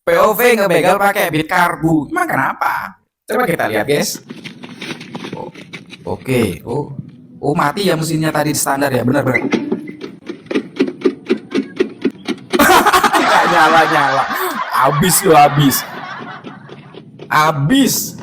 POV ngebegal pakai bit karbu. Emang kenapa? Coba kita lihat, guys. Oh, oke. Oh, mati ya mesinnya tadi standar ya. Benar-benar. Nggak nyala-nyala. Habis lo, habis. Habis.